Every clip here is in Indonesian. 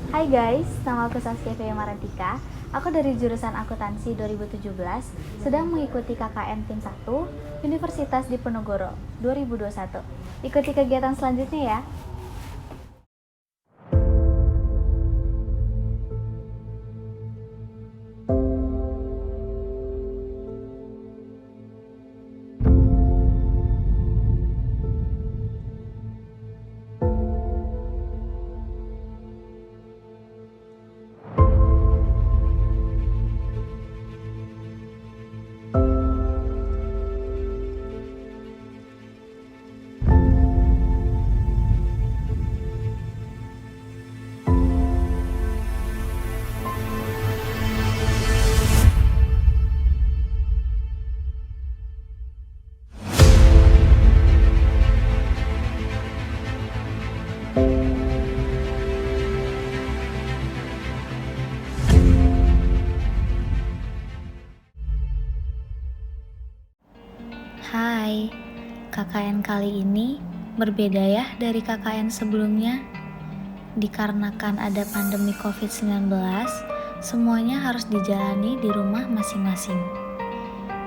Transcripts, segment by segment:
Hai guys, nama aku Saskia Marantika. Aku dari jurusan Akuntansi 2017, sedang mengikuti KKN Tim 1 Universitas Diponegoro 2021. Ikuti kegiatan selanjutnya ya. Hai, KKN kali ini berbeda ya dari KKN sebelumnya. Dikarenakan ada pandemi COVID-19, semuanya harus dijalani di rumah masing-masing.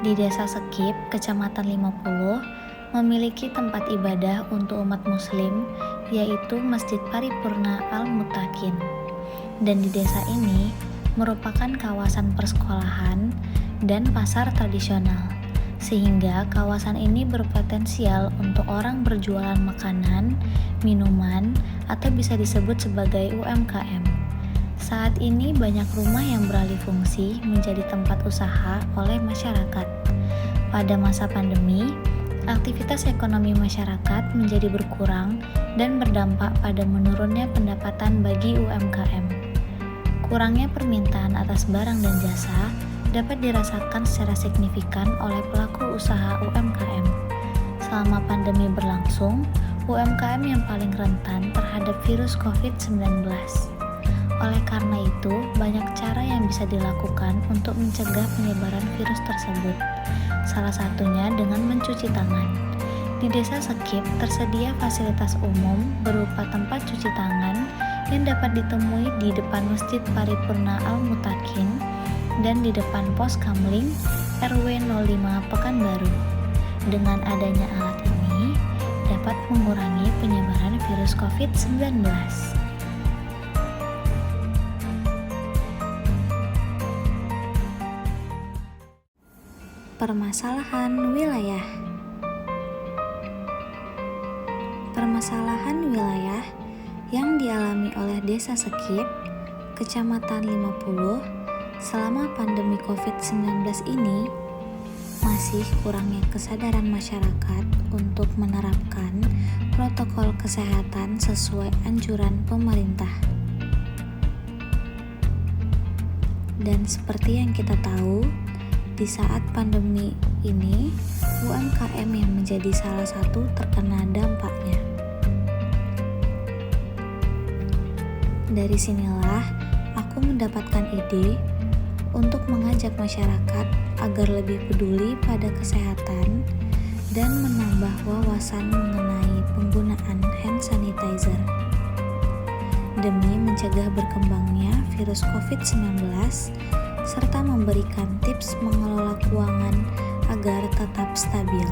Di Desa Sekip, Kecamatan 50, memiliki tempat ibadah untuk umat muslim, yaitu Masjid Paripurna Al-Mutakin. Dan di desa ini merupakan kawasan persekolahan dan pasar tradisional, sehingga kawasan ini berpotensial untuk orang berjualan makanan, minuman, atau bisa disebut sebagai UMKM. Saat ini banyak rumah yang beralih fungsi menjadi tempat usaha oleh masyarakat. Pada masa pandemi, aktivitas ekonomi masyarakat menjadi berkurang dan berdampak pada menurunnya pendapatan bagi UMKM. Kurangnya permintaan atas barang dan jasa dapat dirasakan secara signifikan oleh pelaku usaha UMKM. Selama pandemi berlangsung, UMKM yang paling rentan terhadap virus COVID-19. Oleh karena itu, banyak cara yang bisa dilakukan untuk mencegah penyebaran virus tersebut. Salah satunya dengan mencuci tangan. Di Desa Sekip tersedia fasilitas umum berupa tempat cuci tangan yang dapat ditemui di depan Masjid Paripurna Al-Mutakin dan di depan pos Kamling RW 05 Pekanbaru. Dengan adanya alat ini dapat mengurangi penyebaran virus COVID-19. Permasalahan wilayah. Permasalahan wilayah yang dialami oleh Desa Sekip, Kecamatan 50 selama pandemi COVID-19 ini masih kurangnya kesadaran masyarakat untuk menerapkan protokol kesehatan sesuai anjuran pemerintah. Dan seperti yang kita tahu, di saat pandemi ini, UMKM yang menjadi salah satu terkena dampaknya. Dari sinilah aku mendapatkan ide untuk mengajak masyarakat agar lebih peduli pada kesehatan dan menambah wawasan mengenai penggunaan hand sanitizer demi mencegah berkembangnya virus COVID-19 serta memberikan tips mengelola keuangan agar tetap stabil.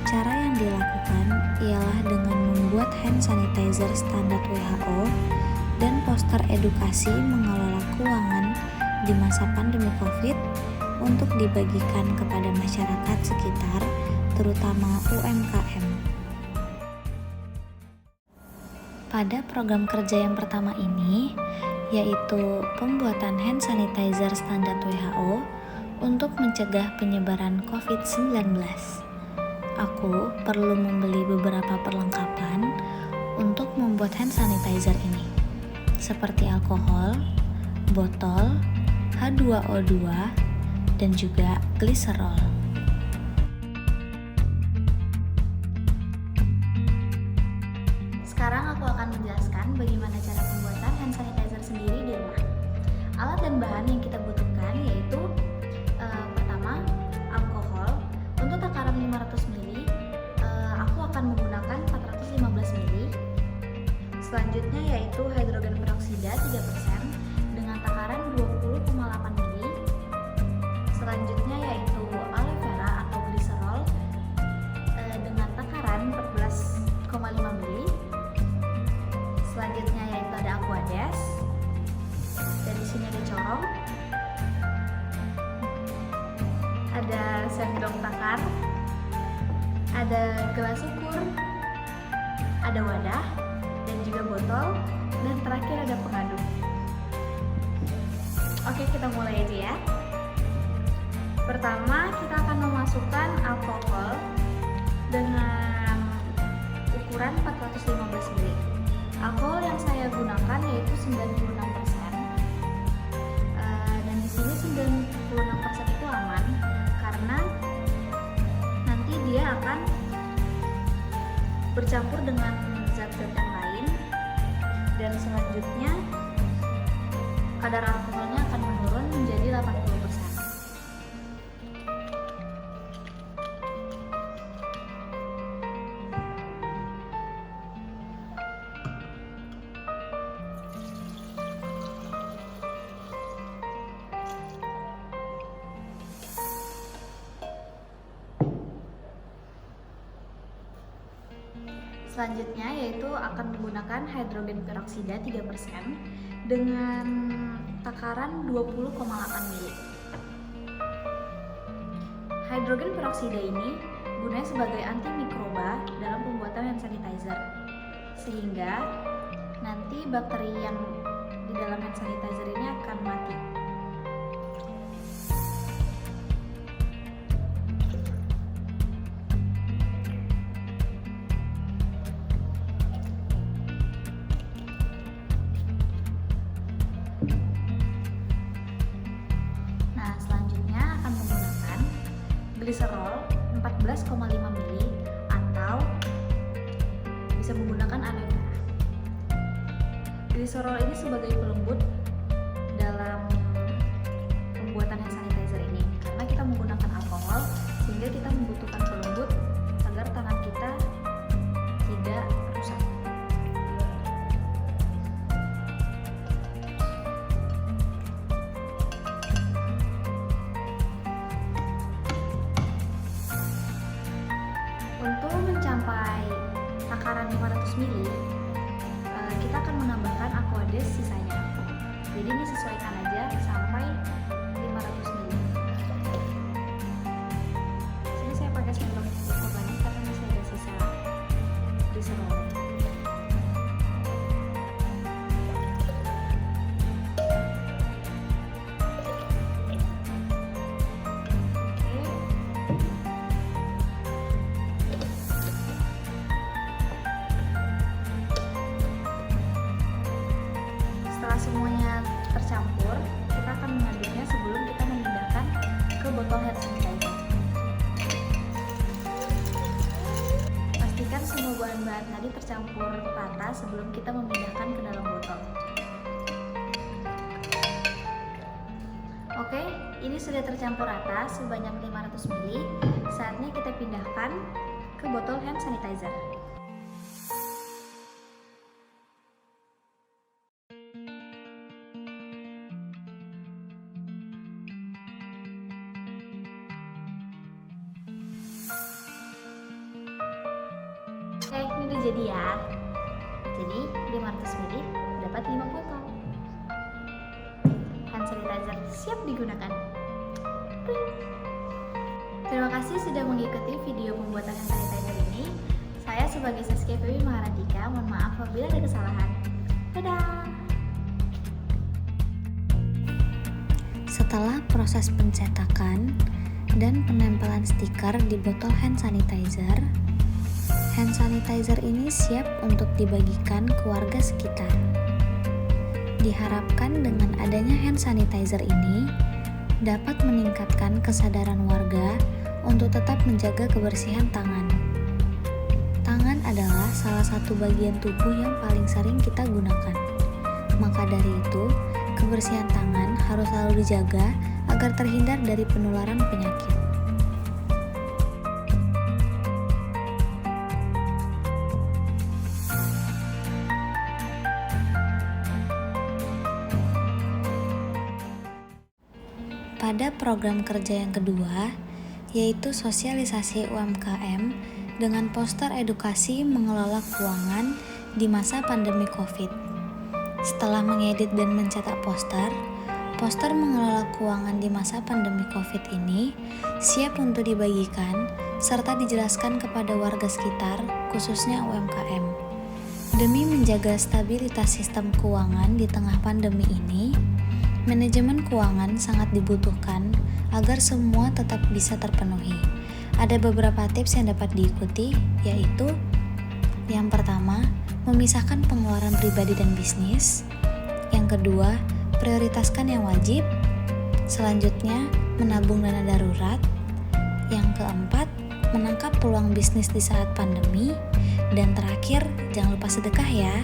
Cara yang dilakukan ialah dengan membuat hand sanitizer standar WHO dan poster edukasi mengelola keuangan di masa pandemi COVID untuk dibagikan kepada masyarakat sekitar, terutama UMKM. Pada program kerja yang pertama ini, yaitu pembuatan hand sanitizer standar WHO untuk mencegah penyebaran COVID-19. Aku perlu membeli beberapa perlengkapan untuk membuat hand sanitizer ini, seperti alkohol, botol, H2O2, dan juga gliserol. Sekarang aku akan menjelaskan bagaimana cara pembuatan hand sanitizer sendiri di rumah. Alat dan bahan yang kita butuhkan yaitu pertama, alkohol. Untuk takaran 500 ml, aku akan menggunakan 415 ml. Selanjutnya Selanjutnya yaitu hidrogen peroksida 3% dengan takaran 20,8 mili. Selanjutnya yaitu aloe vera atau gliserol dengan takaran 14,5 mili. Selanjutnya yaitu ada aquades. Dan di sini ada corong. Ada sendok takar. Ada gelas ukur. Ada wadah dan juga botol, dan terakhir ada pengaduk. Oke, kita mulai aja ya. Pertama, kita akan memasukkan alkohol dengan ukuran 415 ml. Alkohol yang saya gunakan yaitu 96%. Dan di sini 96% itu aman karena nanti dia akan bercampur dengan zat-zat yang lain, dan selanjutnya kadar alkoholnya akan menurun menjadi 80%. Selanjutnya yaitu akan menggunakan hidrogen peroksida 3% dengan takaran 20,8 mili. Hidrogen peroksida ini gunanya sebagai antimikroba dalam pembuatan hand sanitizer, sehingga nanti bakteri yang di dalam hand sanitizer ini akan mati. Gliserol 14,5 mili atau bisa menggunakan aloe vera. Gliserol ini sebagai pelembut dalam pembuatan hand sanitizer ini, karena kita menggunakan alkohol sehingga kita membutuhkan pelembut agar tangan kita tidak rusak. Untuk mencapai takaran 500 ml, kita akan menambahkan aquades sisanya. Jadi ini sesuaikan aja sampai 500 ml. Sini saya pakai sendok organik karena masih ada sisa gliserol. Semuanya tercampur, kita akan mengaduknya sebelum kita memindahkan ke botol hand sanitizer. Pastikan semua bahan-bahan tadi tercampur rata sebelum kita memindahkan ke dalam botol. Oke, ini sudah tercampur rata sebanyak 500 ml. Saatnya kita pindahkan ke botol hand sanitizer. Oke, ini udah jadi ya. Jadi 500 ml dapat 5 botol. Hand sanitizer siap digunakan. Terima kasih sudah mengikuti video pembuatan hand sanitizer ini. Saya sebagai Saskia Febi Maharantika, mohon maaf apabila ada kesalahan. Dadah! Setelah proses pencetakan dan penempelan stiker di botol hand sanitizer ini siap untuk dibagikan ke warga sekitar. Diharapkan dengan adanya hand sanitizer ini dapat meningkatkan kesadaran warga untuk tetap menjaga kebersihan tangan. Tangan adalah salah satu bagian tubuh yang paling sering kita gunakan. Maka dari itu, kebersihan tangan harus selalu dijaga agar terhindar dari penularan penyakit. pada program kerja yang kedua, yaitu sosialisasi UMKM dengan poster edukasi mengelola keuangan di masa pandemi COVID. Setelah mengedit dan mencetak poster mengelola keuangan di masa pandemi COVID ini siap untuk dibagikan serta dijelaskan kepada warga sekitar, khususnya UMKM. Demi menjaga stabilitas sistem keuangan di tengah pandemi ini, manajemen keuangan sangat dibutuhkan agar semua tetap bisa terpenuhi. Ada beberapa tips yang dapat diikuti, yaitu yang pertama, memisahkan pengeluaran pribadi dan bisnis. Yang kedua, prioritaskan yang wajib. Selanjutnya, menabung dana darurat. Yang keempat, menangkap peluang bisnis di saat pandemi. Dan terakhir, jangan lupa sedekah ya.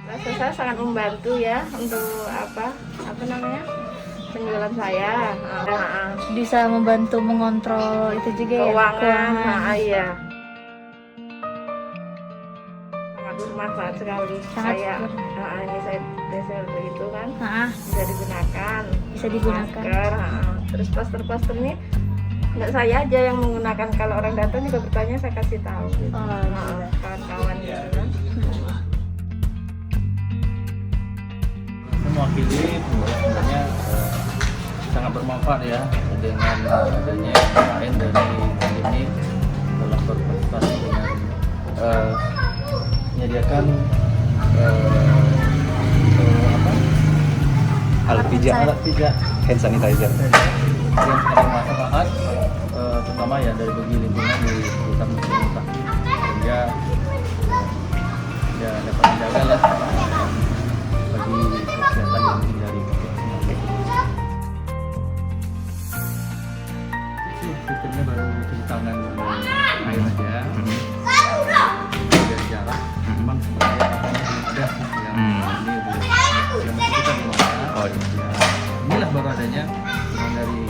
Rasa saya sangat membantu ya untuk apa namanya penjualan saya. Bisa membantu mengontrol itu juga ya, Keuangan. Iya. Sangat bermanfaat sekali. Sangat Ini saya desain begitu kan. Bisa digunakan. Masker. Terus poster-poster ini nggak saya aja yang menggunakan, kalau orang datang juga bertanya saya kasih tahu gitu. Kawan-kawan gitu kan. Mewakili sebenarnya sangat bermanfaat ya dengan adanya KKN dari pandemi dalam berpartisipasi dengan menyediakan alat pijat, hand sanitizer yang sangat bermanfaat, terutama ya dari bagi lingkungan di sekitar masyarakat, sehingga ya dapat menjaga lah bagi kesehatan yang dari COVID-19. Sistemnya baru cuci tangan dengan air aja, jaga jarak. Memang sebenarnya ada yang ini belum yang kita belum ada. Ya, inilah baru adanya dari